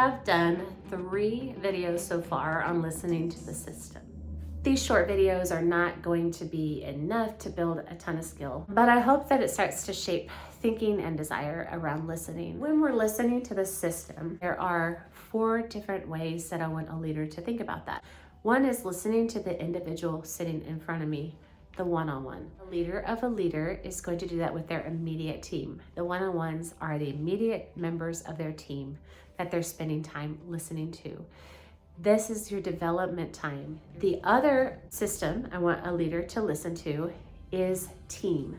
have done 3 videos so far on listening to the system. These short videos are not going to be enough to build a ton of skill, but I hope that it starts to shape thinking and desire around listening. When we're listening to the system, there are 4 different ways that I want a leader to think about that. One is listening to the individual sitting in front of me, the one-on-one. The leader of a leader is going to do that with their immediate team. The one-on-ones are the immediate members of their team that they're spending time listening to. This is your development time. The other system I want a leader to listen to is team.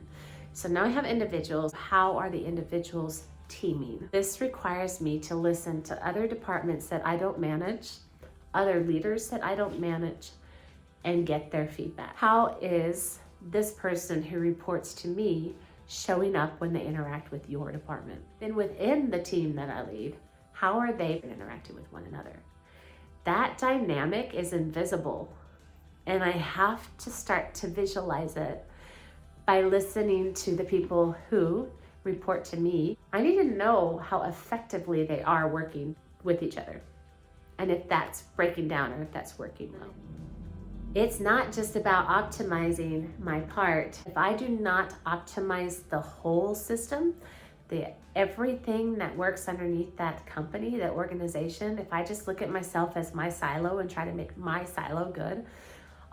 So now I have individuals. How are the individuals teaming? This requires me to listen to other departments that I don't manage, other leaders that I don't manage, and get their feedback. How is this person who reports to me showing up when they interact with your department? Then within the team that I lead, how are they interacting with one another? That dynamic is invisible, and I have to start to visualize it by listening to the people who report to me. I need to know how effectively they are working with each other, and if that's breaking down or if that's working well. It's not just about optimizing my part. If I do not optimize the whole system, everything that works underneath that company, that organization, if I just look at myself as my silo and try to make my silo good,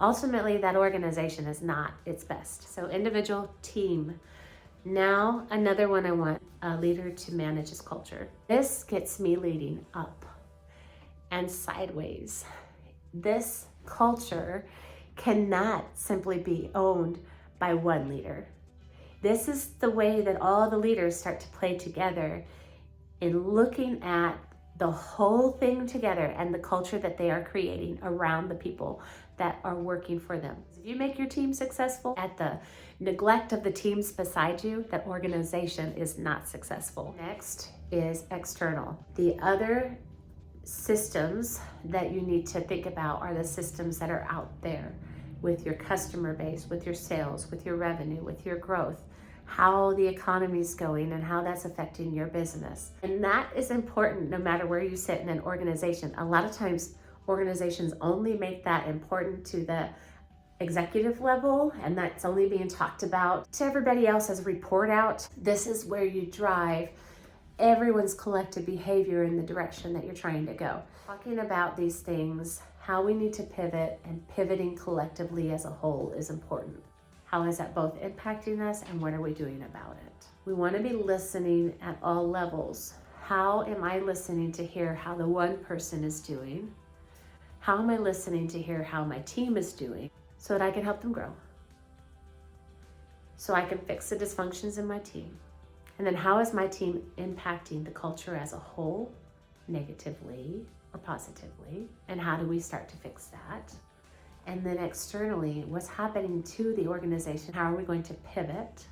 ultimately that organization is not its best. So individual, team. Now, another one I want a leader to manage is culture. This gets me leading up and sideways. This culture cannot simply be owned by one leader. This is the way that all the leaders start to play together in looking at the whole thing together and the culture that they are creating around the people that are working for them. If you make your team successful at the neglect of the teams beside you, that organization is not successful. Next is external. The other systems that you need to think about are the systems that are out there with your customer base, with your sales, with your revenue, with your growth, how the economy is going and how that's affecting your business. And that is important no matter where you sit in an organization. A lot of times organizations only make that important to the executive level, and that's only being talked about to everybody else as a report out. This is where you drive everyone's collective behavior in the direction that you're trying to go. Talking about these things, how we need to pivot, and pivoting collectively as a whole is important. How is that both impacting us, and what are we doing about it? We want to be listening at all levels. How am I listening to hear how the one person is doing? How am I listening to hear how my team is doing so that I can help them grow? So I can fix the dysfunctions in my team. And then how is my team impacting the culture as a whole, negatively or positively? And how do we start to fix that? And then externally, what's happening to the organization? How are we going to pivot?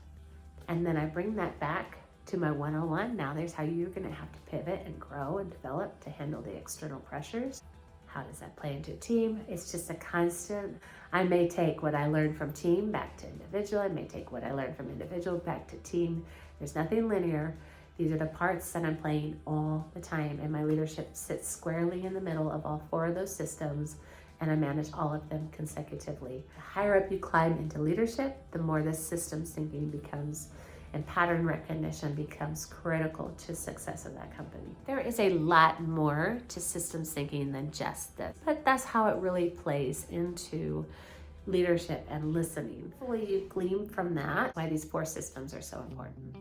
And then I bring that back to my one-on-one. Now there's how you're gonna have to pivot and grow and develop to handle the external pressures. How does that play into a team? It's just a constant. I may take what I learned from team back to individual. I may take what I learned from individual back to team. There's nothing linear. These are the parts that I'm playing all the time, and my leadership sits squarely in the middle of all 4 of those systems, and I manage all of them consecutively. The higher up you climb into leadership, the more this systems thinking becomes, and pattern recognition becomes critical to success of that company. There is a lot more to systems thinking than just this, but that's how it really plays into leadership and listening. Hopefully you glean from that why these 4 systems are so important.